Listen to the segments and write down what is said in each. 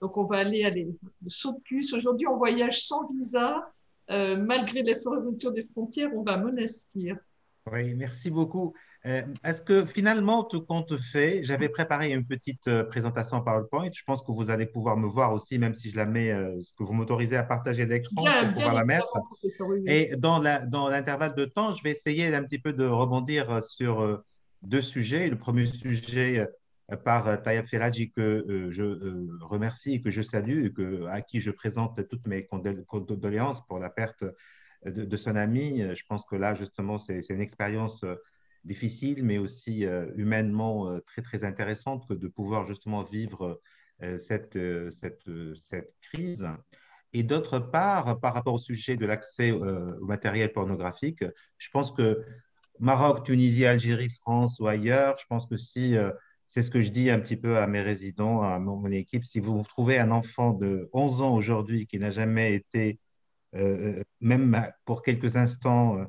Donc, on va aller le saut de puce. Aujourd'hui, on voyage sans visa. Malgré les fermetures des frontières, on va à Monastir. Oui, merci beaucoup. Est-ce que finalement, tout compte fait, j'avais préparé une petite présentation en PowerPoint. Je pense que vous allez pouvoir me voir aussi, même si je la mets, ce que vous m'autorisez à partager l'écran Bien, pour bien pouvoir la mettre. évidemment, professeur, oui, oui. Et dans l'intervalle de temps, je vais essayer un petit peu de rebondir sur deux sujets. Le premier sujet par Tayeb Feradji que je remercie et que je salue, et à qui je présente toutes mes condoléances pour la perte de son ami. Je pense que là, justement, c'est une expérience difficile, mais aussi humainement très, très intéressante que de pouvoir justement vivre cette crise. Et d'autre part, par rapport au sujet de l'accès au matériel pornographique, je pense que Maroc, Tunisie, Algérie, France ou ailleurs, je pense que si, c'est ce que je dis un petit peu à mes résidents, à mon équipe, si vous trouvez un enfant de 11 ans aujourd'hui qui n'a jamais été, même pour quelques instants,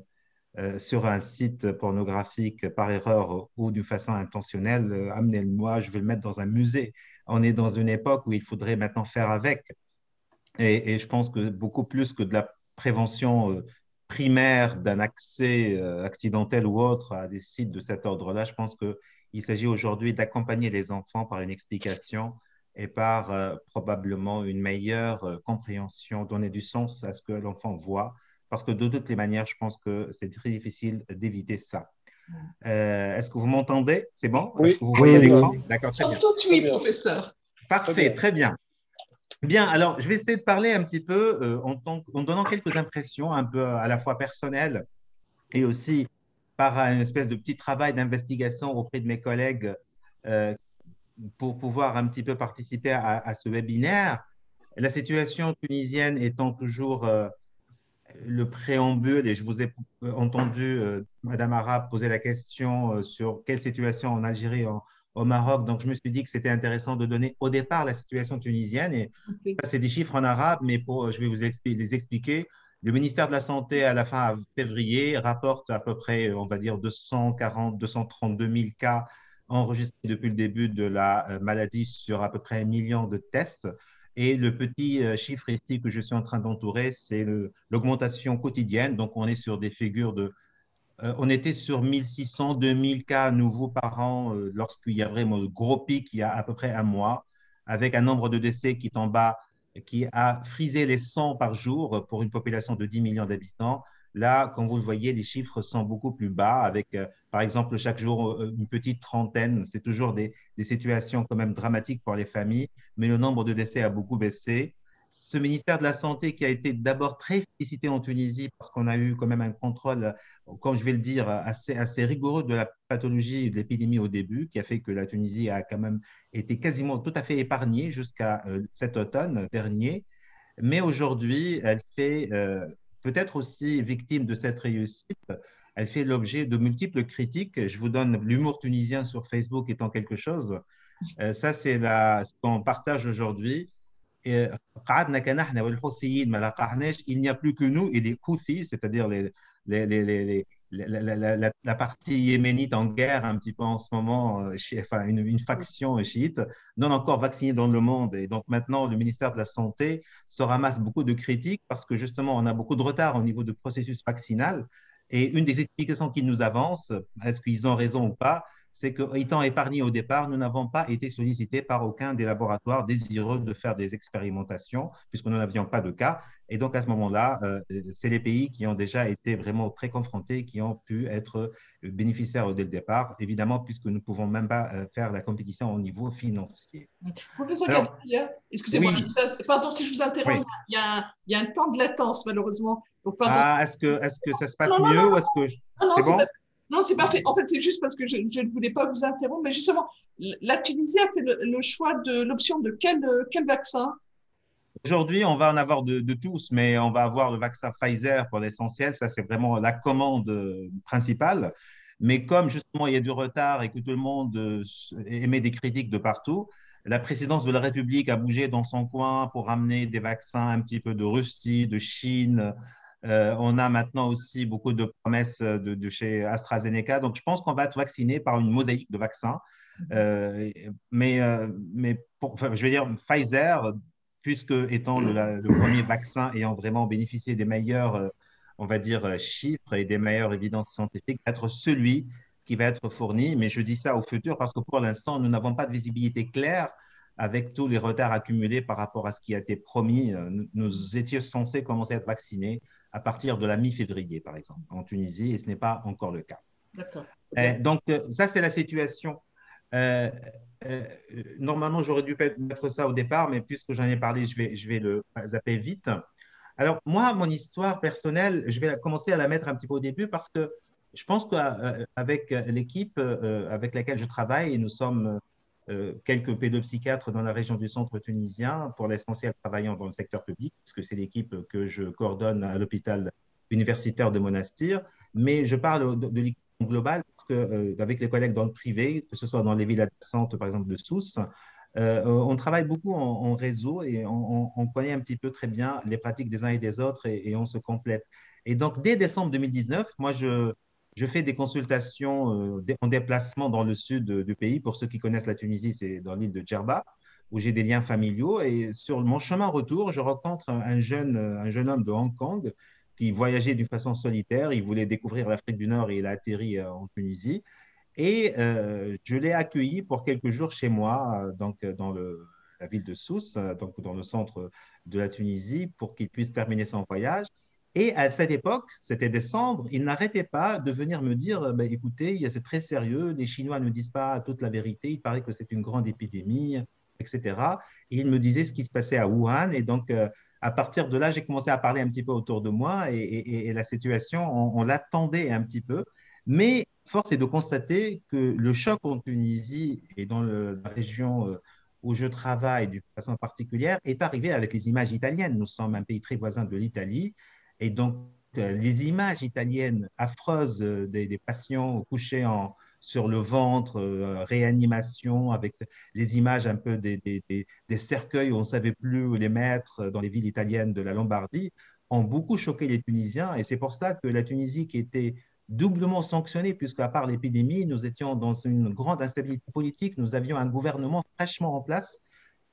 sur un site pornographique par erreur ou d'une façon intentionnelle, amenez-le-moi, je vais le mettre dans un musée. On est dans une époque où il faudrait maintenant faire avec. Et je pense que beaucoup plus que de la prévention primaire d'un accès accidentel ou autre à des sites de cet ordre-là, je pense qu'il s'agit aujourd'hui d'accompagner les enfants par une explication et par probablement une meilleure compréhension, donner du sens à ce que l'enfant voit, parce que de toutes les manières, je pense que c'est très difficile d'éviter ça. Est-ce que vous m'entendez? C'est bon? Est-ce que Oui, vous très voyez bien. l'écran? D'accord, très Somme bien. toute, Très oui, bien, professeur. très Parfait, bien. très bien. Bien, alors je vais essayer de parler un petit peu en donnant quelques impressions un peu à la fois personnelles et aussi par une espèce de petit travail d'investigation auprès de mes collègues euh, pour pouvoir un petit peu participer à ce webinaire. La situation tunisienne étant toujours le préambule, et je vous ai entendu, Madame Arab, poser la question sur quelle situation en Algérie, au Maroc. Donc, je me suis dit que c'était intéressant de donner au départ la situation tunisienne. Et Ok. ça, c'est des chiffres en arabe, mais je vais vous les expliquer. Le ministère de la Santé, à la fin février, rapporte à peu près, on va dire, 240, 232 000 cas enregistrés depuis le début de la maladie sur à peu près 1 million de tests. Et le petit chiffre ici que je suis en train d'entourer, c'est l'augmentation quotidienne. Donc, on est sur des figures on était sur 1600, 2000 cas nouveaux par an lorsqu'il y a vraiment le gros pic il y a à peu près un mois, avec un nombre de décès qui est en bas, qui a frisé les 100 par jour pour une population de 10 millions d'habitants. Là, comme vous le voyez, les chiffres sont beaucoup plus bas, avec par exemple chaque jour une petite trentaine. C'est toujours des situations quand même dramatiques pour les familles, mais le nombre de décès a beaucoup baissé. Ce ministère de la Santé qui a été d'abord très félicité en Tunisie parce qu'on a eu quand même un contrôle, comme je vais le dire, assez rigoureux de la pathologie et de l'épidémie au début, qui a fait que la Tunisie a quand même été quasiment tout à fait épargnée jusqu'à cet automne dernier. Mais aujourd'hui, elle fait peut-être aussi victime de cette réussite. Elle fait l'objet de multiples critiques. Je vous donne l'humour tunisien sur Facebook étant quelque chose. Ça, c'est ce qu'on partage aujourd'hui. قعدنا كنحن والحوثيين ما لقاحناش, il n'y a plus que nous et les Houthis, c'est-à-dire la partie yéménite en guerre un petit peu en ce moment, enfin une faction chiite, non encore vaccinée dans le monde. Et donc maintenant, le ministère de la Santé se ramasse beaucoup de critiques parce que justement, on a beaucoup de retard au niveau du processus vaccinal. Et une des explications qu'ils nous avancent, est-ce qu'ils ont raison ou pas, c'est qu'étant épargnés au départ, nous n'avons pas été sollicités par aucun des laboratoires désireux de faire des expérimentations, puisque nous n'avions pas de cas. Et donc, à ce moment-là, c'est les pays qui ont déjà été vraiment très confrontés, qui ont pu être bénéficiaires dès le départ, évidemment, puisque nous ne pouvons même pas faire la compétition au niveau financier. Professeur Alors, Kadia, excusez-moi, oui, pardon si je vous interromps, oui. il y a un temps de latence malheureusement. Donc, pardon. Ah, est-ce que ça se passe Non, non, non, mieux ou non, est-ce que non, non, c'est c'est bon? parce que non, c'est parfait. En fait, c'est juste parce que je ne voulais pas vous interrompre, mais justement, la Tunisie a fait le choix de l'option de quel vaccin? Aujourd'hui, on va en avoir de tous, mais on va avoir le vaccin Pfizer pour l'essentiel. Ça, c'est vraiment la commande principale. Mais comme justement il y a du retard et que tout le monde émet des critiques de partout, la présidence de la République a bougé dans son coin pour ramener des vaccins un petit peu de Russie, de Chine. On a maintenant aussi beaucoup de promesses de chez AstraZeneca. Donc, je pense qu'on va être vacciné par une mosaïque de vaccins. Enfin, je veux dire, Pfizer, puisque étant le premier vaccin ayant vraiment bénéficié des meilleurs, on va dire, chiffres et des meilleures évidences scientifiques, être celui qui va être fourni. Mais je dis ça au futur parce que pour l'instant, nous n'avons pas de visibilité claire avec tous les retards accumulés par rapport à ce qui a été promis. Nous étions censés commencer à être vaccinés à partir de la mi-février, par exemple, en Tunisie, et ce n'est pas encore le cas. D'accord. Donc, ça, c'est la situation. Euh, euh, Normalement, j'aurais dû mettre ça au départ, mais puisque j'en ai parlé, je vais le zapper vite. Alors, moi, mon histoire personnelle, je vais commencer à la mettre un petit peu au début parce que je pense qu'avec l'équipe avec laquelle je travaille, et nous sommes quelques pédopsychiatres dans la région du centre tunisien, pour l'essentiel travaillant dans le secteur public, puisque c'est l'équipe que je coordonne à l'hôpital universitaire de Monastir, mais je parle de l'équipe globale parce qu'avec les collègues dans le privé, que ce soit dans les villes adjacentes, par exemple de Sousse, on travaille beaucoup en réseau et on connaît un petit peu très bien les pratiques des uns et des autres et on se complète. Et donc, dès décembre 2019, moi, je fais des consultations en déplacement dans le sud du pays. Pour ceux qui connaissent la Tunisie, c'est dans l'île de Djerba, où j'ai des liens familiaux. Et sur mon chemin retour, je rencontre un jeune homme de Hong Kong qui voyageait d'une façon solitaire. Il voulait découvrir l'Afrique du Nord et il a atterri en Tunisie. Et je l'ai accueilli pour quelques jours chez moi, dans la ville de Sousse, donc dans le centre de la Tunisie, pour qu'il puisse terminer son voyage. Et à cette époque, c'était décembre, il n'arrêtait pas de venir me dire, ben, écoutez, c'est très sérieux, les Chinois ne disent pas toute la vérité, il paraît que c'est une grande épidémie, etc. Et il me disait ce qui se passait à Wuhan. Et donc, à partir de là, j'ai commencé à parler un petit peu autour de moi et la situation, on l'attendait un petit peu. Mais force est de constater que le choc en Tunisie et dans la région où je travaille d'une façon particulière est arrivé avec les images italiennes. Nous sommes un pays très voisin de l'Italie et donc les images italiennes affreuses des patients couchés sur le ventre, réanimation, avec les images un peu des cercueils où on ne savait plus où les mettre dans les villes italiennes de la Lombardie, ont beaucoup choqué les Tunisiens. Et c'est pour cela que la Tunisie, qui était doublement sanctionnés, puisqu'à part l'épidémie, nous étions dans une grande instabilité politique. Nous avions un gouvernement fraîchement en place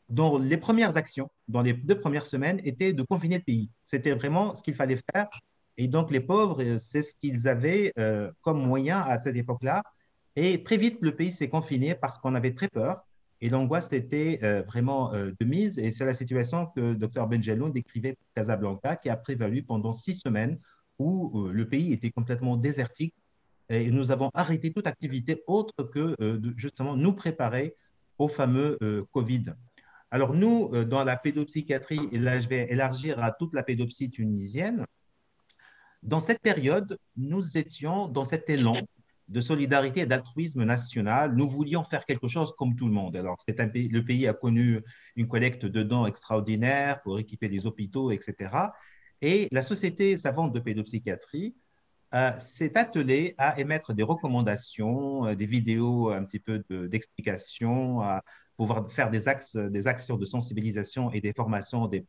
dont les premières actions, dans les 2 premières semaines, étaient de confiner le pays. C'était vraiment ce qu'il fallait faire. Et donc, les pauvres, c'est ce qu'ils avaient comme moyen à cette époque-là. Et très vite, le pays s'est confiné parce qu'on avait très peur. Et l'angoisse était vraiment de mise. Et c'est la situation que Dr Benjeloun décrivait pour Casablanca, qui a prévalu pendant 6 semaines où le pays était complètement désertique et nous avons arrêté toute activité autre que de justement nous préparer au fameux Covid. Alors nous, dans la pédopsychiatrie, et là je vais élargir à toute la pédopsie tunisienne, dans cette période, nous étions dans cet élan de solidarité et d'altruisme national. Nous voulions faire quelque chose comme tout le monde. Alors, le pays a connu une collecte de dons extraordinaire pour équiper des hôpitaux, etc. Et la Société savante de pédopsychiatrie s'est attelée à émettre des recommandations, des vidéos un petit peu d'explications, à pouvoir faire des actions de sensibilisation et des formations de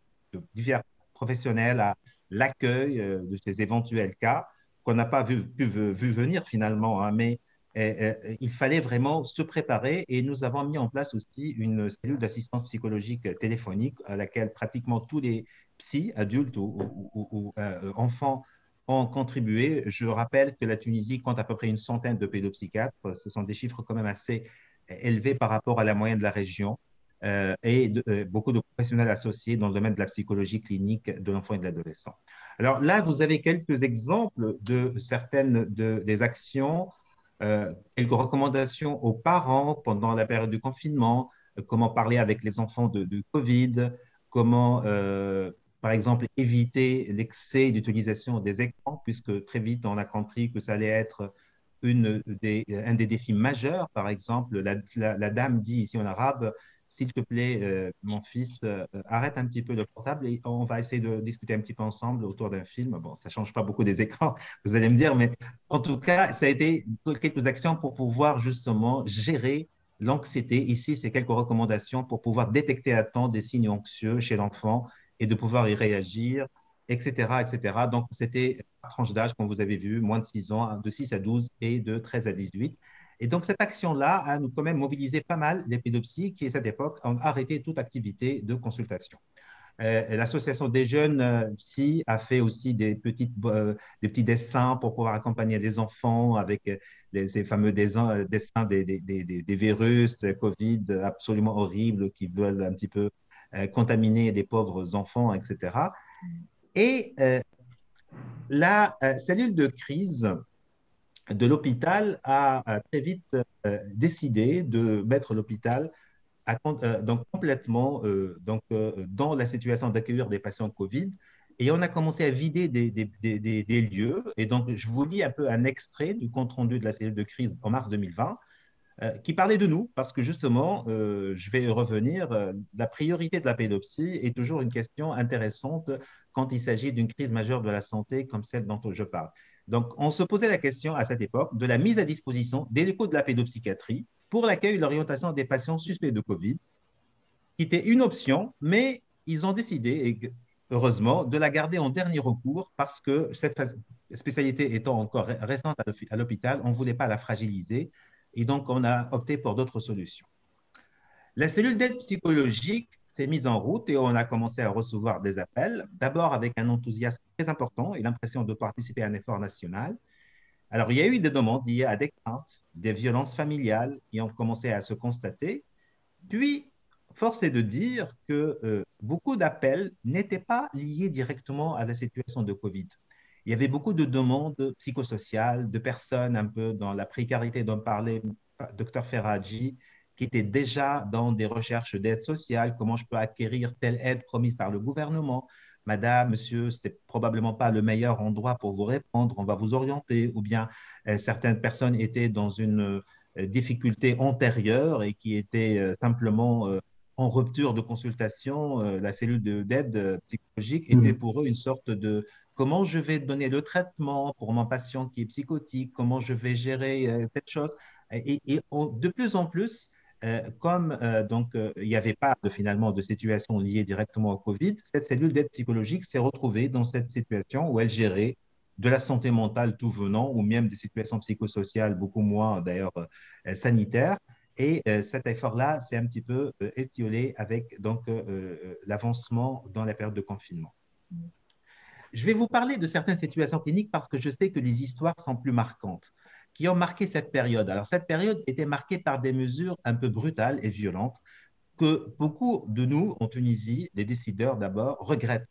divers professionnels à l'accueil de ces éventuels cas qu'on n'a pas vu venir finalement, hein, mais il fallait vraiment se préparer et nous avons mis en place aussi une cellule d'assistance psychologique téléphonique à laquelle pratiquement tous les psys, adultes ou enfants ont contribué. Je rappelle que la Tunisie compte à peu près une centaine de pédopsychiatres. Ce sont des chiffres quand même assez élevés par rapport à la moyenne de la région beaucoup de professionnels associés dans le domaine de la psychologie clinique de l'enfant et de l'adolescent. Alors là, vous avez quelques exemples de certaines des actions, quelques recommandations aux parents pendant la période du confinement, comment parler avec les enfants de Covid, comment, par exemple, éviter l'excès d'utilisation des écrans, puisque très vite, on a compris que ça allait être un des défis majeurs. Par exemple, la dame dit ici en arabe, s'il te plaît, mon fils, arrête un petit peu le portable et on va essayer de discuter un petit peu ensemble autour d'un film. Bon, ça ne change pas beaucoup des écrans, vous allez me dire, mais en tout cas, ça a été quelques actions pour pouvoir justement gérer l'anxiété. Ici, c'est quelques recommandations pour pouvoir détecter à temps des signes anxieux chez l'enfant et de pouvoir y réagir, etc., etc. Donc, c'était une tranche d'âge, comme vous avez vu, moins de 6 ans, de 6 à 12 et de 13 à 18. Et donc, cette action-là a nous quand même mobilisé pas mal les pédopsies qui, à cette époque, ont arrêté toute activité de consultation. L'association des jeunes psy a fait aussi des petits dessins pour pouvoir accompagner les enfants avec ces fameux dessins des virus Covid absolument horribles qui veulent un petit peu contaminer les pauvres enfants, etc. Et la cellule de crise de l'hôpital a très vite décidé de mettre l'hôpital donc complètement dans la situation d'accueillir des patients Covid. Et on a commencé à vider des lieux. Et donc, je vous lis un peu un extrait du compte-rendu de la cellule de crise en mars 2020 qui parlait de nous, parce que justement, je vais revenir, la priorité de la pédopsie est toujours une question intéressante quand il s'agit d'une crise majeure de la santé comme celle dont je parle. Donc, on se posait la question à cette époque de la mise à disposition des locaux de la pédopsychiatrie pour l'accueil et l'orientation des patients suspects de COVID, qui était une option, mais ils ont décidé, et heureusement, de la garder en dernier recours parce que cette spécialité étant encore récente à l'hôpital, on ne voulait pas la fragiliser et donc on a opté pour d'autres solutions. La cellule d'aide psychologique s'est mise en route et on a commencé à recevoir des appels, d'abord avec un enthousiasme très important et l'impression de participer à un effort national. Alors, il y a eu des demandes liées à des craintes, des violences familiales qui ont commencé à se constater. Puis, force est de dire que beaucoup d'appels n'étaient pas liés directement à la situation de COVID. Il y avait beaucoup de demandes psychosociales, de personnes un peu dans la précarité dont parlait Dr Ferraggi, qui étaient déjà dans des recherches d'aide sociale, comment je peux acquérir telle aide promise par le gouvernement. Madame, monsieur, ce n'est probablement pas le meilleur endroit pour vous répondre, on va vous orienter. Ou bien certaines personnes étaient dans une difficulté antérieure et qui étaient simplement en rupture de consultation. La cellule d'aide psychologique était pour eux une sorte de comment je vais donner le traitement pour mon patient qui est psychotique, comment je vais gérer cette chose. De plus en plus, comme il n'y avait pas finalement de situation liée directement au COVID, cette cellule d'aide psychologique s'est retrouvée dans cette situation où elle gérait de la santé mentale tout venant, ou même des situations psychosociales beaucoup moins d'ailleurs sanitaires. Et cet effort-là s'est un petit peu étiolé avec l'avancement dans la période de confinement. Je vais vous parler de certaines situations cliniques parce que je sais que les histoires sont plus marquantes, qui ont marqué cette période. Alors, cette période était marquée par des mesures un peu brutales et violentes que beaucoup de nous, en Tunisie, les décideurs d'abord, regrettent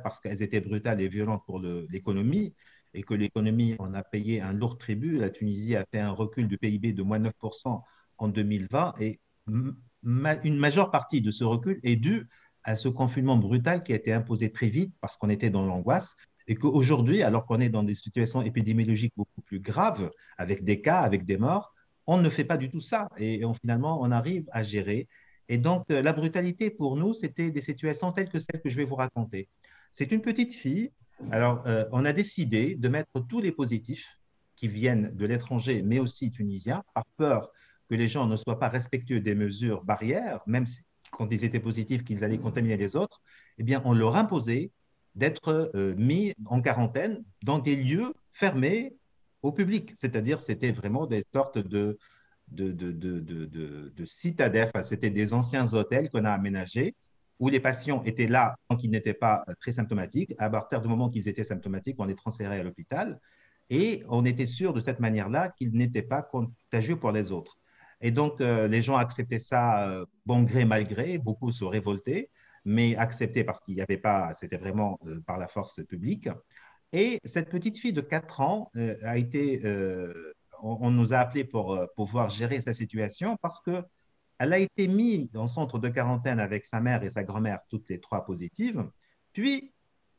parce qu'elles étaient brutales et violentes pour l'économie et que l'économie en a payé un lourd tribut. La Tunisie a fait un recul du PIB de moins 9% en 2020 et une majeure partie de ce recul est due à ce confinement brutal qui a été imposé très vite parce qu'on était dans l'angoisse et qu'aujourd'hui, alors qu'on est dans des situations épidémiologiques beaucoup plus graves, avec des cas, avec des morts, on ne fait pas du tout ça et finalement, on arrive à gérer. Et donc, la brutalité pour nous, c'était des situations telles que celles que je vais vous raconter. C'est une petite fille. Alors, on a décidé de mettre tous les positifs qui viennent de l'étranger, mais aussi tunisiens, par peur que les gens ne soient pas respectueux des mesures barrières, même quand ils étaient positifs, qu'ils allaient contaminer les autres, eh bien, on leur imposait d'être mis en quarantaine dans des lieux fermés au public. C'est-à-dire, c'était vraiment des sortes de citadins. Enfin, c'était des anciens hôtels qu'on a aménagés où les patients étaient là tant qu'ils n'étaient pas très symptomatiques. À partir du moment qu'ils étaient symptomatiques, on les transférait à l'hôpital et on était sûr de cette manière-là qu'ils n'étaient pas contagieux pour les autres. Et donc, les gens acceptaient ça bon gré, mal gré. Beaucoup se révoltaient, mais acceptaient parce qu'il n'y avait pas, c'était vraiment par la force publique. Et cette petite fille de 4 ans a été on nous a appelés pour pouvoir gérer sa situation parce qu'elle a été mise en centre de quarantaine avec sa mère et sa grand-mère, toutes les trois positives. Puis,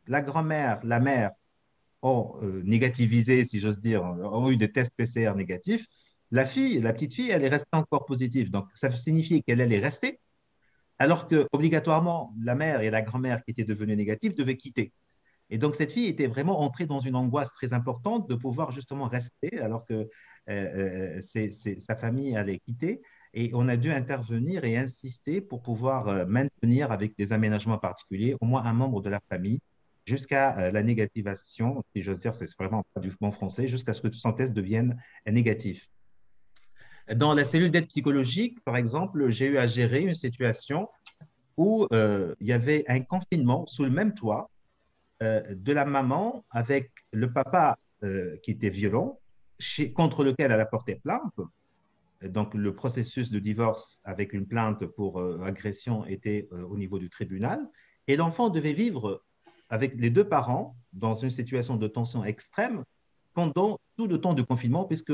la grand-mère, la mère ont négativisé, si j'ose dire, ont eu des tests PCR négatifs. La fille, la petite fille, elle est restée encore positive. Donc, ça signifiait qu'elle allait rester, alors que obligatoirement, la mère et la grand-mère qui étaient devenues négatives devaient quitter. Et donc, cette fille était vraiment entrée dans une angoisse très importante de pouvoir justement rester alors que sa famille allait quitter. Et on a dû intervenir et insister pour pouvoir maintenir avec des aménagements particuliers au moins un membre de la famille jusqu'à la négativation, si j'ose dire, c'est vraiment pas du bon français, jusqu'à ce que son test devienne négatif. Dans la cellule d'aide psychologique, par exemple, j'ai eu à gérer une situation où il y avait un confinement sous le même toit de la maman avec le papa qui était violent, contre lequel elle a porté plainte. Donc, le processus de divorce avec une plainte pour agression était au niveau du tribunal. Et l'enfant devait vivre avec les deux parents dans une situation de tension extrême pendant tout le temps du confinement, puisque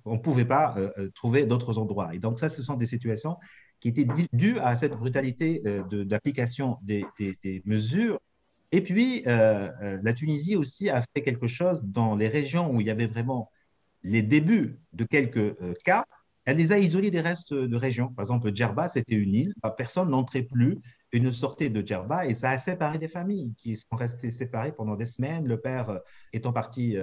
on ne pouvait pas trouver d'autres endroits. Et donc, ça, ce sont des situations qui étaient dues à cette brutalité d'application des mesures. Et puis, la Tunisie aussi a fait quelque chose dans les régions où il y avait vraiment les débuts de quelques cas, elle les a isolés des restes de région. Par exemple, Djerba, c'était une île, personne n'entrait plus et ne sortait de Djerba et ça a séparé des familles qui sont restées séparées pendant des semaines. Le père étant parti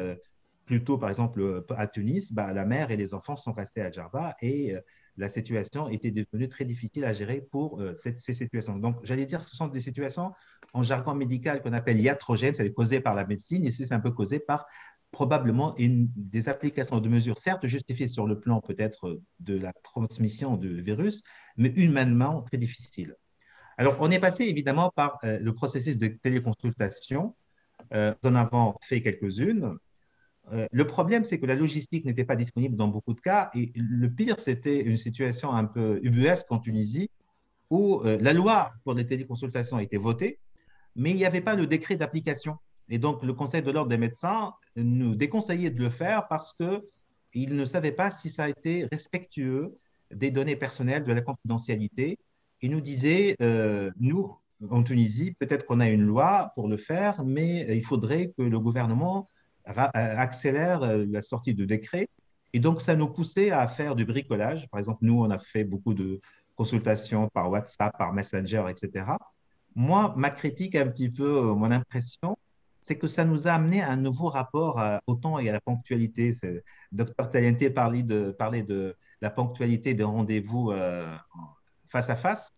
plus tôt, par exemple, à Tunis, bah, la mère et les enfants sont restés à Djerba et la situation était devenue très difficile à gérer pour ces situations. Donc, j'allais dire, ce sont des situations en jargon médical qu'on appelle iatrogènes, c'est causé par la médecine, et c'est un peu causé par probablement des applications de mesures, certes justifiées sur le plan peut-être de la transmission du virus, mais humainement très difficiles. Alors, on est passé évidemment par le processus de téléconsultation. Nous en avons fait quelques-unes. Le problème, c'est que la logistique n'était pas disponible dans beaucoup de cas. Et le pire, c'était une situation un peu ubuesque en Tunisie, où la loi pour les téléconsultations a été votée, mais il n'y avait pas le décret d'application. Et donc, le Conseil de l'ordre des médecins nous déconseillait de le faire parce qu'il ne savait pas si ça a été respectueux des données personnelles, de la confidentialité. Il nous disait, nous, en Tunisie, peut-être qu'on a une loi pour le faire, mais il faudrait que le gouvernement accélère la sortie de décret. Et donc, ça nous poussait à faire du bricolage. Par exemple, nous, on a fait beaucoup de consultations par WhatsApp, par Messenger, etc. Moi, ma critique, un petit peu, mon impression, c'est que ça nous a amené à un nouveau rapport au temps et à la ponctualité. Docteur Talienté parlait de la ponctualité des rendez-vous face à face.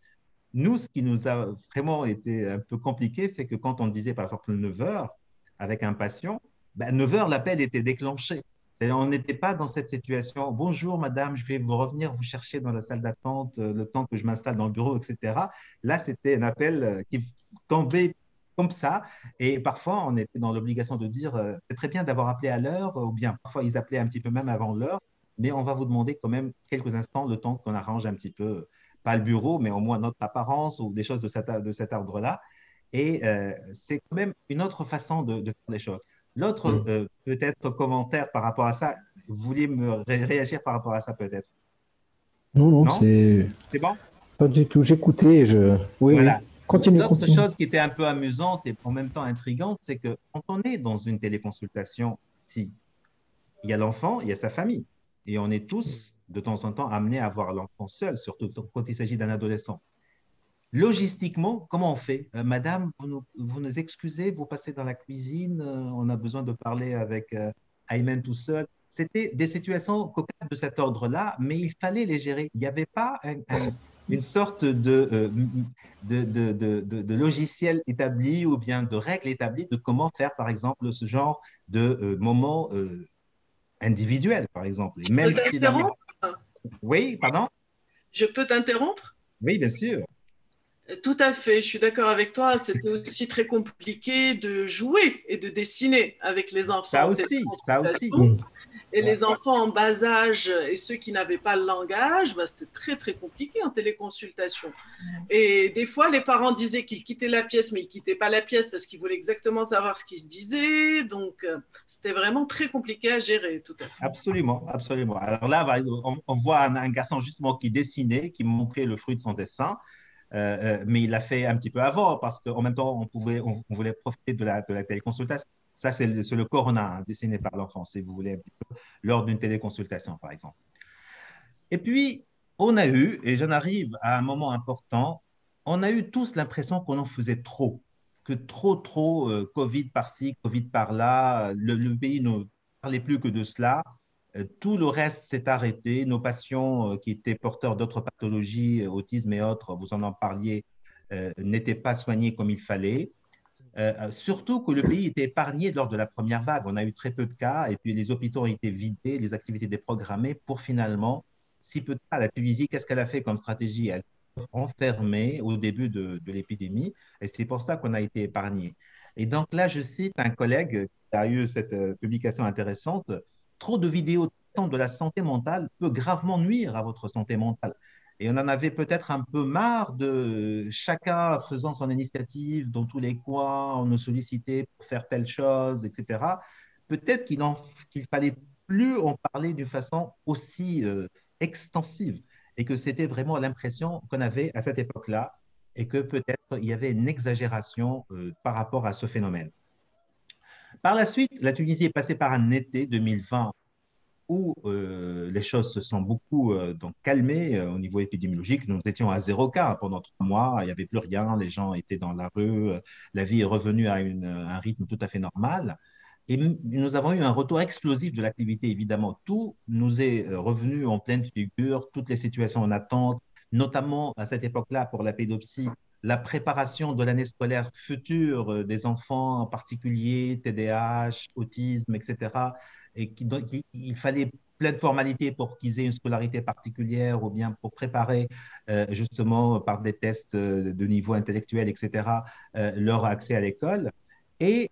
Nous, ce qui nous a vraiment été un peu compliqué, c'est que quand on disait, par exemple, 9 heures avec un patient, ben, 9 heures, l'appel était déclenché. On n'était pas dans cette situation. Bonjour, madame, je vais vous revenir vous chercher dans la salle d'attente le temps que je m'installe dans le bureau, etc. Là, c'était un appel qui tombait comme ça. Et parfois, on était dans l'obligation de dire c'est très bien d'avoir appelé à l'heure, ou bien parfois, ils appelaient un petit peu même avant l'heure, mais on va vous demander quand même quelques instants, le temps qu'on arrange un petit peu, pas le bureau, mais au moins notre apparence ou des choses de cet ordre-là. Et c'est quand même une autre façon de faire les choses. L'autre, Mm. peut-être, commentaire par rapport à ça, vous vouliez me réagir par rapport à ça, peut-être? Non, non, Non? c'est C'est bon? pas du tout. J'écoutais, Oui, oui. Voilà. Continue, L'autre continue. chose qui était un peu amusante et en même temps intrigante, c'est que quand on est dans une téléconsultation, si il y a l'enfant, il y a sa famille. Et on est tous, de temps en temps, amenés à voir l'enfant seul, surtout quand il s'agit d'un adolescent. Logistiquement, comment on fait? Madame, vous nous excusez, vous passez dans la cuisine, on a besoin de parler avec Ayman tout seul. C'était des situations cocasses de cet ordre-là, mais il fallait les gérer. Il n'y avait pas une sorte de logiciel établi ou bien de règles établies de comment faire, par exemple, ce genre de moment individuel, par exemple. Et Je peux même si la... t'interrompre? Oui, pardon? Je peux t'interrompre? Oui, bien sûr. Tout à fait, je suis d'accord avec toi. C'était aussi très compliqué de jouer et de dessiner avec les enfants Ça en aussi, ça aussi. téléconsultation. Mm. Et Ouais. les enfants en bas âge et ceux qui n'avaient pas le langage, bah, c'était très très compliqué en téléconsultation. Et des fois, les parents disaient qu'ils quittaient la pièce, mais ils ne quittaient pas la pièce parce qu'ils voulaient exactement savoir ce qui se disait. Donc, c'était vraiment très compliqué à gérer, tout à fait. Absolument, absolument. Alors là, on voit un garçon justement qui dessinait, qui montrait le fruit de son dessin, mais il l'a fait un petit peu avant parce qu'en même temps, on voulait profiter de la téléconsultation. Ça, c'est le corona hein, dessiné par l'enfant, si vous voulez, un petit peu, lors d'une téléconsultation, par exemple. Et puis, on a eu, et j'en arrive à un moment important, on a eu tous l'impression qu'on en faisait trop, que trop, Covid par-ci, Covid par-là, le pays ne parlait plus que de cela. Tout le reste s'est arrêté. Nos patients qui étaient porteurs d'autres pathologies, autisme et autres, vous en parliez, n'étaient pas soignés comme il fallait. Surtout que le pays était épargné lors de la première vague. On a eu très peu de cas et puis les hôpitaux ont été vidés, les activités déprogrammées pour finalement si peu de temps, la Tunisie, qu'est-ce qu'elle a fait comme stratégie? Elle s'est enfermée au début de l'épidémie et c'est pour ça qu'on a été épargné. Et donc là, je cite un collègue qui a eu cette publication intéressante. Trop de vidéos traitant de la santé mentale peut gravement nuire à votre santé mentale. Et on en avait peut-être un peu marre de chacun faisant son initiative dans tous les coins, on nous sollicitait pour faire telle chose, etc. Peut-être qu'il fallait plus en parler d'une façon aussi extensive et que c'était vraiment l'impression qu'on avait à cette époque-là et que peut-être il y avait une exagération par rapport à ce phénomène. Par la suite, la Tunisie est passée par un été 2020 où les choses se sont beaucoup donc calmées au niveau épidémiologique. Nous étions à 0 cas pendant 3 mois, il n'y avait plus rien, les gens étaient dans la rue, la vie est revenue à un rythme tout à fait normal. Et nous avons eu un retour explosif de l'activité, évidemment. Tout nous est revenu en pleine figure, toutes les situations en attente, notamment à cette époque-là pour la pédopsie, la préparation de l'année scolaire future des enfants, en particulier TDAH, autisme, etc. Donc, il fallait plein de formalités pour qu'ils aient une scolarité particulière ou bien pour préparer justement par des tests de niveau intellectuel, etc., leur accès à l'école. Et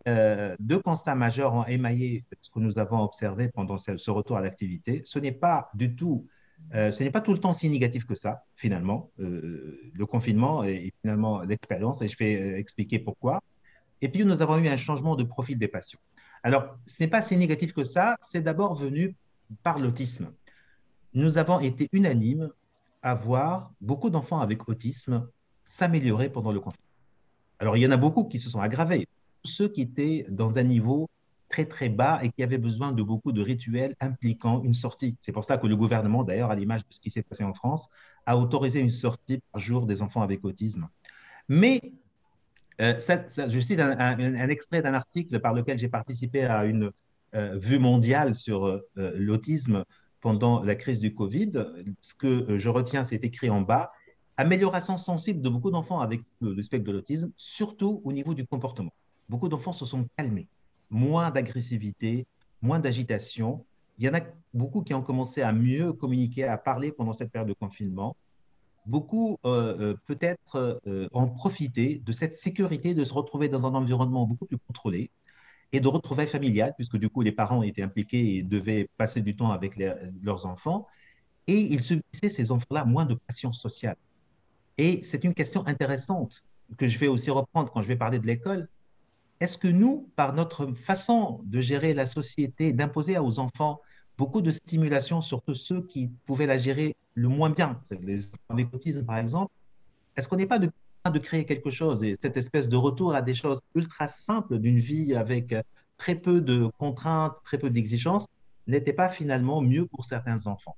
deux constats majeurs ont émaillé ce que nous avons observé pendant ce retour à l'activité. Ce n'est pas tout le temps si négatif que ça, finalement, le confinement et finalement l'expérience, et je vais expliquer pourquoi. Et puis, nous avons eu un changement de profil des patients. Alors, ce n'est pas si négatif que ça, c'est d'abord venu par l'autisme. Nous avons été unanimes à voir beaucoup d'enfants avec autisme s'améliorer pendant le confinement. Alors, il y en a beaucoup qui se sont aggravés, ceux qui étaient dans un niveau très, très bas et qui avaient besoin de beaucoup de rituels impliquant une sortie. C'est pour ça que le gouvernement, d'ailleurs, à l'image de ce qui s'est passé en France, a autorisé une sortie par jour des enfants avec autisme. Mais je cite un extrait d'un article par lequel j'ai participé à une vue mondiale sur l'autisme pendant la crise du Covid. Ce que je retiens, c'est écrit en bas. Amélioration sensible de beaucoup d'enfants avec le spectre de l'autisme, surtout au niveau du comportement. Beaucoup d'enfants se sont calmés, moins d'agressivité, moins d'agitation. Il y en a beaucoup qui ont commencé à mieux communiquer, à parler pendant cette période de confinement. Beaucoup peut-être ont profité de cette sécurité de se retrouver dans un environnement beaucoup plus contrôlé et de retrouvailles familiales, puisque du coup les parents étaient impliqués et devaient passer du temps avec leurs enfants. Et ils subissaient, ces enfants-là, moins de pression sociale. Et c'est une question intéressante que je vais aussi reprendre quand je vais parler de l'école. Est-ce que nous, par notre façon de gérer la société, d'imposer aux enfants beaucoup de stimulation, surtout ceux qui pouvaient la gérer le moins bien, les enfants avec autisme par exemple, est-ce qu'on n'est pas de train de créer quelque chose et cette espèce de retour à des choses ultra simples d'une vie avec très peu de contraintes, très peu d'exigences, n'était pas finalement mieux pour certains enfants?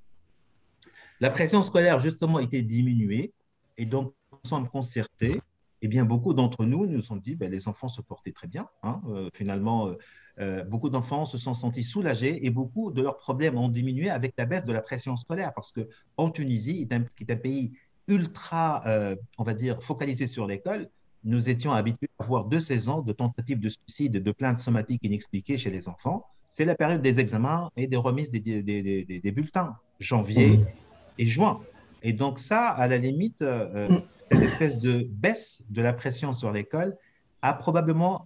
La pression scolaire, justement, était diminuée et donc, nous sommes concertés. Eh bien, beaucoup d'entre nous nous sont dit, ben, les enfants se portaient très bien. Hein. Finalement, beaucoup d'enfants se sont sentis soulagés et beaucoup de leurs problèmes ont diminué avec la baisse de la pression scolaire parce qu'en Tunisie, qui est un pays ultra, on va dire, focalisé sur l'école, nous étions habitués à voir 2 saisons de tentatives de suicide et de plaintes somatiques inexpliquées chez les enfants. C'est la période des examens et des remises des bulletins, janvier et juin. Et donc ça, à la limite, cette espèce de baisse de la pression sur l'école a probablement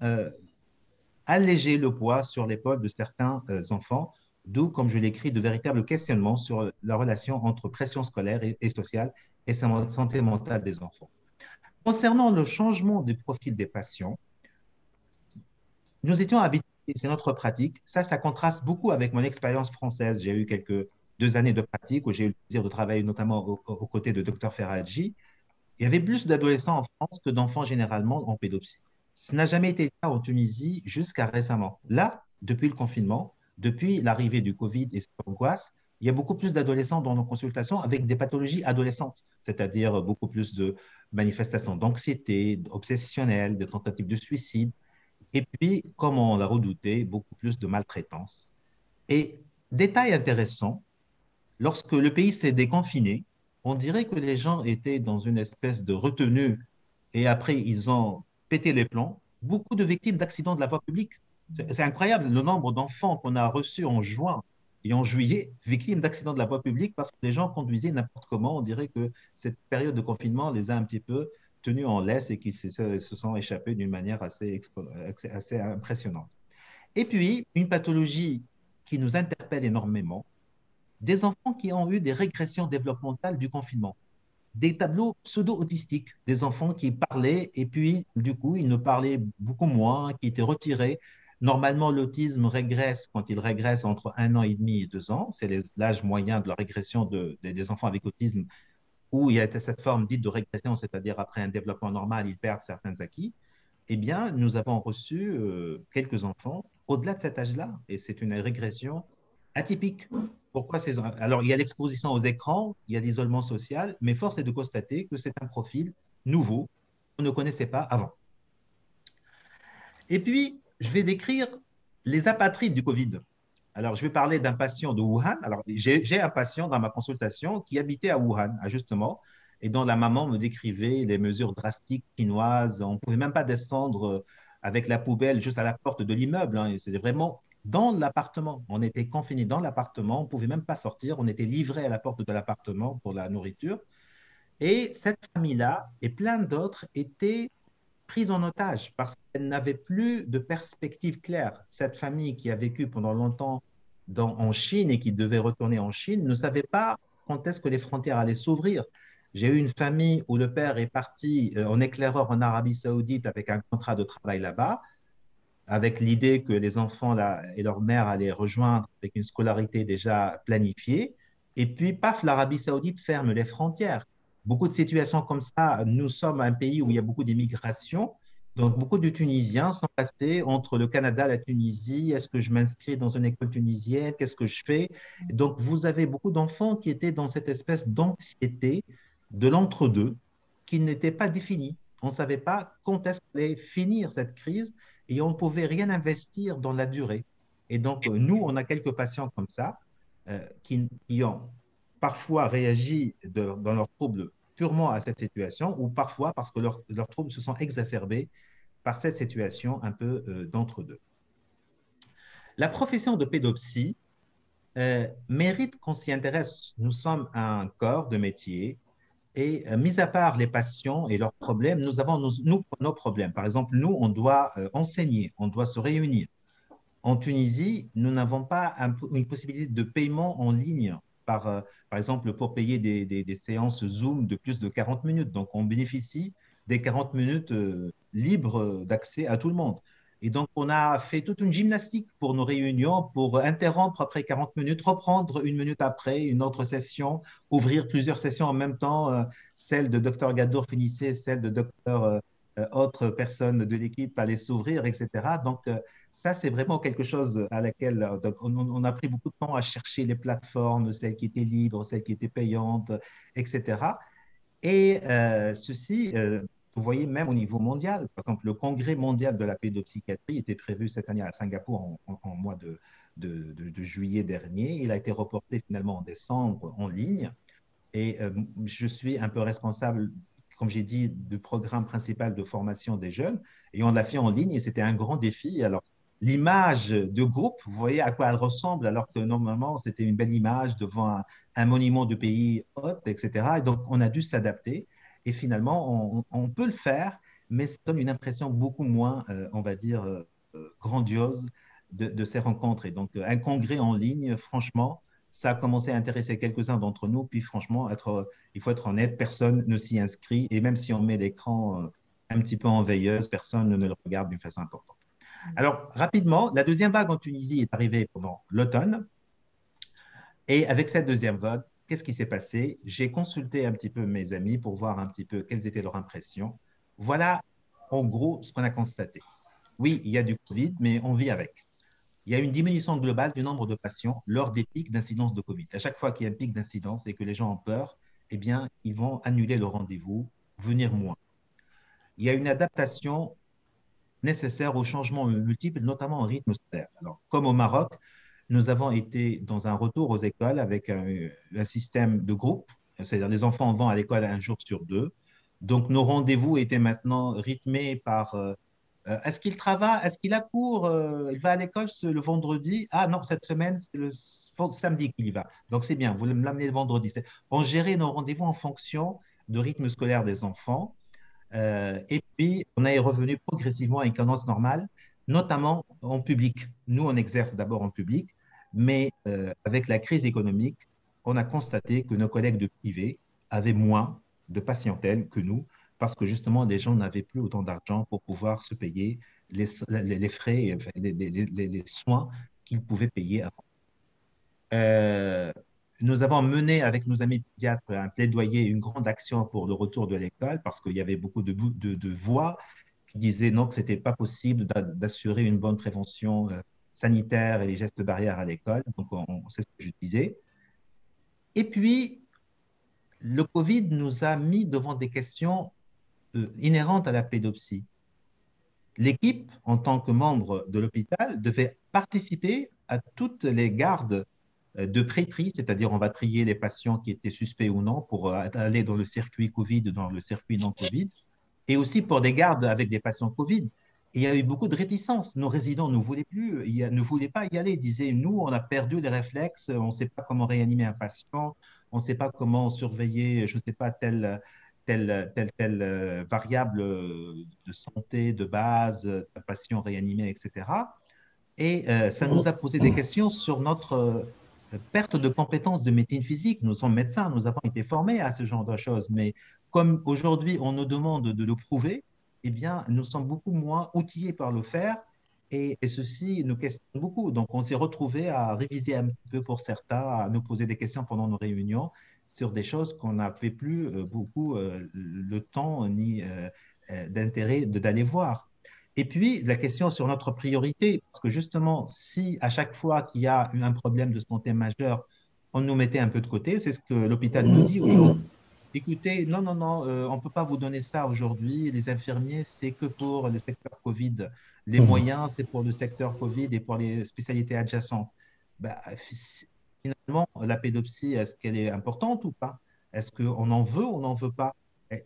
allégé le poids sur l'épaule de certains enfants, d'où, comme je l'écris, de véritables questionnements sur la relation entre pression scolaire et sociale et santé mentale des enfants. Concernant le changement du profil des patients, nous étions habitués, c'est notre pratique, ça contraste beaucoup avec mon expérience française. J'ai eu 2 années de pratique où j'ai eu le plaisir de travailler notamment aux côtés de Dr Ferraggi. Il y avait plus d'adolescents en France que d'enfants généralement en pédopsie. Ce n'a jamais été le cas en Tunisie jusqu'à récemment. Là, depuis le confinement, depuis l'arrivée du Covid et cette angoisse, il y a beaucoup plus d'adolescents dans nos consultations avec des pathologies adolescentes, c'est-à-dire beaucoup plus de manifestations d'anxiété, obsessionnelles, de tentatives de suicide, et puis, comme on l'a redouté, beaucoup plus de maltraitance. Et détail intéressant, lorsque le pays s'est déconfiné, on dirait que les gens étaient dans une espèce de retenue et après, ils ont pété les plombs. Beaucoup de victimes d'accidents de la voie publique. C'est incroyable le nombre d'enfants qu'on a reçus en juin. et en juillet, victimes d'accidents de la voie publique parce que les gens conduisaient n'importe comment. On dirait que cette période de confinement les a un petit peu tenus en laisse et qu'ils se sont échappés d'une manière assez impressionnante. Et puis, une pathologie qui nous interpelle énormément, des enfants qui ont eu des régressions développementales du confinement, des tableaux pseudo-autistiques, des enfants qui parlaient et puis, du coup, ils ne parlaient beaucoup moins, qui étaient retirés. Normalement, l'autisme régresse quand il régresse entre 1 an et demi et 2 ans. C'est l'âge moyen de la régression des enfants avec autisme, où il y a cette forme dite de régression, c'est-à-dire après un développement normal, ils perdent certains acquis. Eh bien, nous avons reçu quelques enfants au-delà de cet âge-là, et c'est une régression atypique. Pourquoi ces... Alors, il y a l'exposition aux écrans, il y a l'isolement social, mais force est de constater que c'est un profil nouveau qu'on ne connaissait pas avant. Et puis, je vais décrire les apatrides du Covid. Alors, je vais parler d'un patient de Wuhan. Alors, j'ai un patient dans ma consultation qui habitait à Wuhan, justement, et dont la maman me décrivait les mesures drastiques chinoises. On ne pouvait même pas descendre avec la poubelle juste à la porte de l'immeuble. C'était vraiment dans l'appartement. On était confinés dans l'appartement. On ne pouvait même pas sortir. On était livrés à la porte de l'appartement pour la nourriture. Et cette famille-là et plein d'autres étaient prise en otage parce qu'elle n'avait plus de perspective claire. Cette famille qui a vécu pendant longtemps en Chine et qui devait retourner en Chine ne savait pas quand est-ce que les frontières allaient s'ouvrir. J'ai eu une famille où le père est parti en éclaireur en Arabie Saoudite avec un contrat de travail là-bas, avec l'idée que les enfants là, et leur mère allaient rejoindre avec une scolarité déjà planifiée. Et puis, paf, l'Arabie Saoudite ferme les frontières. Beaucoup de situations comme ça, nous sommes un pays où il y a beaucoup d'immigration. Donc, beaucoup de Tunisiens sont restés entre le Canada, la Tunisie. Est-ce que je m'inscris dans une école tunisienne? Qu'est-ce que je fais? Donc, vous avez beaucoup d'enfants qui étaient dans cette espèce d'anxiété de l'entre-deux qui n'était pas définie. On ne savait pas quand est-ce qu'allait finir cette crise et on ne pouvait rien investir dans la durée. Et donc, nous, on a quelques patients comme ça qui ont parfois réagi dans leurs troubles purement à cette situation ou parfois parce que leurs troubles se sont exacerbés par cette situation un peu d'entre-deux. La profession de pédopsie mérite qu'on s'y intéresse. Nous sommes un corps de métier et mis à part les patients et leurs problèmes, nous avons nos problèmes. Par exemple, nous, on doit enseigner, on doit se réunir. En Tunisie, nous n'avons pas une possibilité de paiement en ligne, par exemple, pour payer des séances Zoom de plus de 40 minutes. Donc, on bénéficie des 40 minutes libres d'accès à tout le monde. Et donc, on a fait toute une gymnastique pour nos réunions, pour interrompre après 40 minutes, reprendre une minute après une autre session, ouvrir plusieurs sessions en même temps. Celle de Dr Gadour finissait, celle de Dr autre personne de l'équipe allait s'ouvrir, etc. Donc, ça, c'est vraiment quelque chose à laquelle donc, on a pris beaucoup de temps à chercher les plateformes, celles qui étaient libres, celles qui étaient payantes, etc. Et ceci, vous voyez, même au niveau mondial, par exemple, le congrès mondial de la pédopsychiatrie était prévu cette année à Singapour en mois de juillet dernier. Il a été reporté finalement en décembre en ligne. Et je suis un peu responsable, comme j'ai dit, du programme principal de formation des jeunes. Et on l'a fait en ligne et c'était un grand défi. Alors, l'image de groupe, vous voyez à quoi elle ressemble, alors que normalement, c'était une belle image devant un monument de pays hôte, etc. Et donc, on a dû s'adapter. Et finalement, on peut le faire, mais ça donne une impression beaucoup moins, on va dire, grandiose de ces rencontres. Et donc, un congrès en ligne, franchement, ça a commencé à intéresser quelques-uns d'entre nous. Puis franchement, il faut être honnête, personne ne s'y inscrit. Et même si on met l'écran un petit peu en veilleuse, personne ne le regarde d'une façon importante. Alors, rapidement, la deuxième vague en Tunisie est arrivée pendant l'automne. Et avec cette deuxième vague, qu'est-ce qui s'est passé? J'ai consulté un petit peu mes amis pour voir un petit peu quelles étaient leurs impressions. Voilà, en gros, ce qu'on a constaté. Oui, il y a du Covid, mais on vit avec. Il y a une diminution globale du nombre de patients lors des pics d'incidence de Covid. À chaque fois qu'il y a un pic d'incidence et que les gens ont peur, eh bien, ils vont annuler le rendez-vous, venir moins. Il y a une adaptation nécessaire aux changements multiples, notamment en rythme scolaire. Alors, comme au Maroc, nous avons été dans un retour aux écoles avec un système de groupe, c'est-à-dire les enfants vont à l'école un jour sur deux. Donc, nos rendez-vous étaient maintenant rythmés par Est-ce qu'il travaille? Est-ce qu'il a cours? Il va à l'école le vendredi? Ah non, cette semaine, c'est le samedi qu'il y va. Donc, c'est bien, vous me l'amenez le vendredi. On gérait nos rendez-vous en fonction du rythme scolaire des enfants. Et puis, on est revenu progressivement à une cadence normale, notamment en public. Nous, on exerce d'abord en public, mais avec la crise économique, on a constaté que nos collègues de privé avaient moins de patientèle que nous, parce que justement, les gens n'avaient plus autant d'argent pour pouvoir se payer les frais, enfin, les soins qu'ils pouvaient payer avant. Euh, Nous avons mené avec nos amis pédiatres un plaidoyer, une grande action pour le retour de l'école parce qu'il y avait beaucoup de voix qui disaient non, que ce n'était pas possible d'assurer une bonne prévention sanitaire et les gestes barrières à l'école. Donc, c'est ce que je disais. Et puis, le Covid nous a mis devant des questions inhérentes à la pédopsie. L'équipe, en tant que membre de l'hôpital, devait participer à toutes les gardes de pré-tri, c'est-à-dire on va trier les patients qui étaient suspects ou non pour aller dans le circuit Covid, dans le circuit non-Covid, et aussi pour des gardes avec des patients Covid. Et il y a eu beaucoup de réticences. Nos résidents ne voulaient plus, ne voulaient pas y aller. Ils disaient, nous, on a perdu les réflexes, on ne sait pas comment réanimer un patient, on ne sait pas comment surveiller, je ne sais pas, telle variable de santé de base d'un patient réanimé, etc. Et ça nous a posé des questions sur notre perte de compétences de médecine physique. Nous sommes médecins, nous avons été formés à ce genre de choses, mais comme aujourd'hui on nous demande de le prouver, eh bien, nous sommes beaucoup moins outillés par le faire et ceci nous questionne beaucoup. Donc, on s'est retrouvés à réviser un petit peu pour certains, à nous poser des questions pendant nos réunions sur des choses qu'on n'avait plus beaucoup le temps ni d'intérêt d'aller voir. Et puis, la question sur notre priorité, parce que justement, si à chaque fois qu'il y a un problème de santé majeur, on nous mettait un peu de côté, c'est ce que l'hôpital nous dit aujourd'hui. Écoutez, non, non, non, on ne peut pas vous donner ça aujourd'hui. Les infirmiers, c'est que pour le secteur Covid. Les moyens, c'est pour le secteur Covid et pour les spécialités adjacentes. Ben, finalement, la pédopsie, est-ce qu'elle est importante ou pas? Est-ce qu'on en veut ou on n'en veut pas?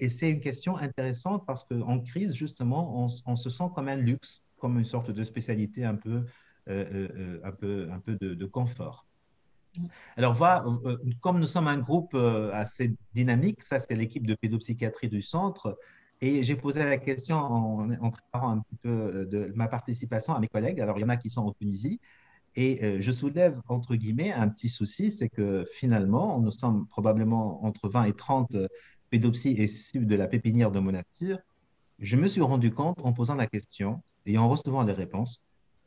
Et c'est une question intéressante parce qu'en crise, justement, on se sent comme un luxe, comme une sorte de spécialité un peu de confort. Alors, voilà, comme nous sommes un groupe assez dynamique, ça c'est l'équipe de pédopsychiatrie du centre, et j'ai posé la question en préparant un petit peu de ma participation à mes collègues. Alors, il y en a qui sont en Tunisie, et je soulève, entre guillemets, un petit souci, c'est que finalement, nous sommes probablement entre 20 et 30 pédopsies issues de la pépinière de Monastir. Je me suis rendu compte en posant la question et en recevant les réponses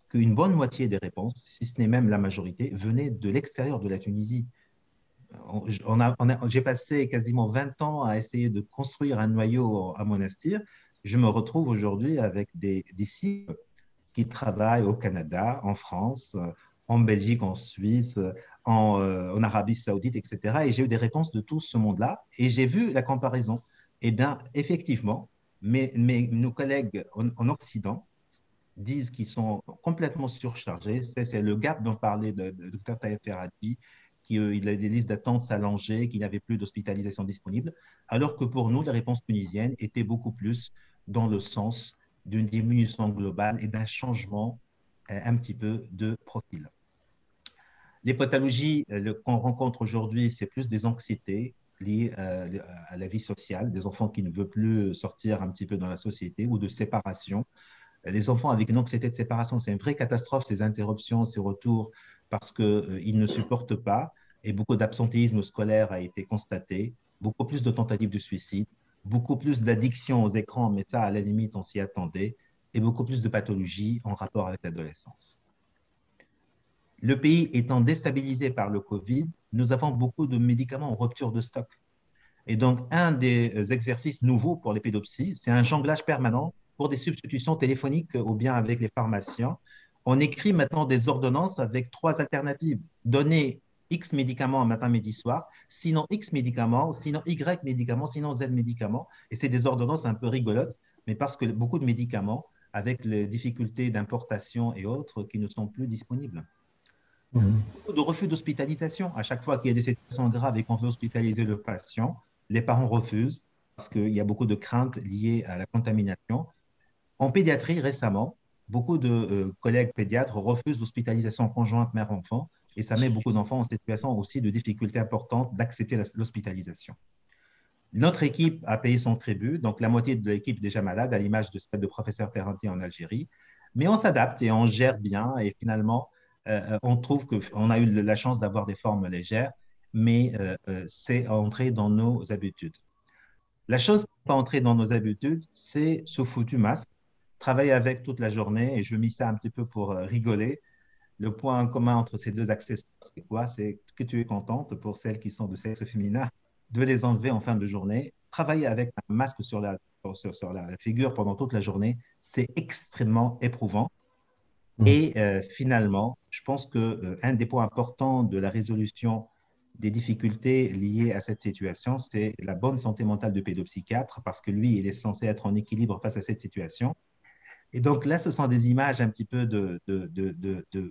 qu'une bonne moitié des réponses, si ce n'est même la majorité, venaient de l'extérieur de la Tunisie. J'ai passé quasiment 20 ans à essayer de construire un noyau à Monastir. Je me retrouve aujourd'hui avec des cibles qui travaillent au Canada, en France, en Belgique, en Suisse, en Arabie Saoudite, etc. Et j'ai eu des réponses de tout ce monde-là et j'ai vu la comparaison. Eh bien, effectivement, nos collègues en Occident disent qu'ils sont complètement surchargés. C'est le gap dont parlait le docteur Taïeb Ferradi, qu'il a des listes d'attente s'allonger, qu'il n'y avait plus d'hospitalisation disponible, alors que pour nous, les réponses tunisiennes étaient beaucoup plus dans le sens d'une diminution globale et d'un changement un petit peu de profil. Les pathologies qu'on rencontre aujourd'hui, c'est plus des anxiétés liées à la vie sociale, des enfants qui ne veulent plus sortir un petit peu dans la société ou de séparation. Les enfants avec une anxiété de séparation, c'est une vraie catastrophe, ces interruptions, ces retours, parce qu'ils ne supportent pas et beaucoup d'absentéisme scolaire a été constaté, beaucoup plus de tentatives de suicide, beaucoup plus d'addiction aux écrans, mais ça, à la limite, on s'y attendait, et beaucoup plus de pathologies en rapport avec l'adolescence. Le pays étant déstabilisé par le Covid, nous avons beaucoup de médicaments en rupture de stock. Et donc, un des exercices nouveaux pour les pédopsies, c'est un jonglage permanent pour des substitutions téléphoniques ou bien avec les pharmaciens. On écrit maintenant des ordonnances avec 3 alternatives. Donner X médicaments matin, midi, soir, sinon X médicaments, sinon Y médicaments, sinon Z médicaments. Et c'est des ordonnances un peu rigolotes, mais parce que beaucoup de médicaments, avec les difficultés d'importation et autres, qui ne sont plus disponibles. Beaucoup de refus d'hospitalisation. À chaque fois qu'il y a des situations graves et qu'on veut hospitaliser le patient, les parents refusent parce qu'il y a beaucoup de craintes liées à la contamination. En pédiatrie, récemment, beaucoup de collègues pédiatres refusent l'hospitalisation conjointe mère-enfant et ça met beaucoup d'enfants en situation aussi de difficultés importantes d'accepter l'hospitalisation. Notre équipe a payé son tribut, donc la moitié de l'équipe est déjà malade, à l'image de celle de professeur Ferranti en Algérie. Mais on s'adapte et on gère bien et finalement, on trouve qu'on a eu la chance d'avoir des formes légères, mais c'est entré dans nos habitudes. La chose qui n'est pas entrée dans nos habitudes, c'est ce foutu masque. Travailler avec toute la journée, et je mis ça un petit peu pour rigoler. Le point commun entre ces deux accessoires, c'est quoi? C'est que tu es contente, pour celles qui sont de sexe féminin, de les enlever en fin de journée. Travailler avec un masque sur la figure pendant toute la journée, c'est extrêmement éprouvant. Et finalement, je pense qu'un des points importants de la résolution des difficultés liées à cette situation, c'est la bonne santé mentale du pédopsychiatre, parce que lui, il est censé être en équilibre face à cette situation. Et donc là, ce sont des images un petit peu de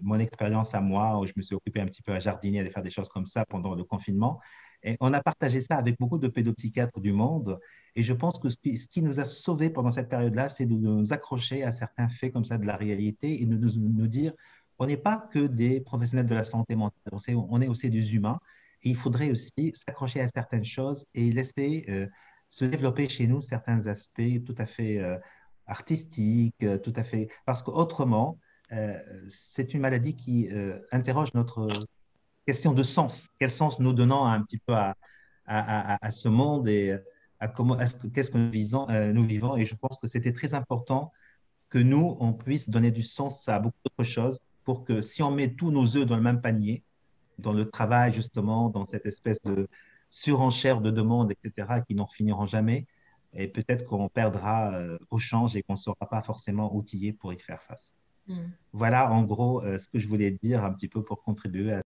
mon expérience à moi, où je me suis occupé un petit peu à jardiner, à faire des choses comme ça pendant le confinement. Et on a partagé ça avec beaucoup de pédopsychiatres du monde. Et je pense que ce qui nous a sauvés pendant cette période-là, c'est de nous accrocher à certains faits comme ça de la réalité et de nous dire, on n'est pas que des professionnels de la santé mentale, on est aussi des humains. Et il faudrait aussi s'accrocher à certaines choses et laisser se développer chez nous certains aspects tout à fait artistiques, tout à fait… Parce qu'autrement, c'est une maladie qui interroge notre question de sens. Quel sens nous donnons un petit peu à ce monde et à comment, qu'est-ce que nous vivons. Et je pense que c'était très important que nous, on puisse donner du sens à beaucoup d'autres choses pour que si on met tous nos œufs dans le même panier, dans le travail justement, dans cette espèce de surenchère de demandes, etc., qui n'en finiront jamais, et peut-être qu'on perdra au change et qu'on ne sera pas forcément outillé pour y faire face. Voilà en gros ce que je voulais dire un petit peu pour contribuer à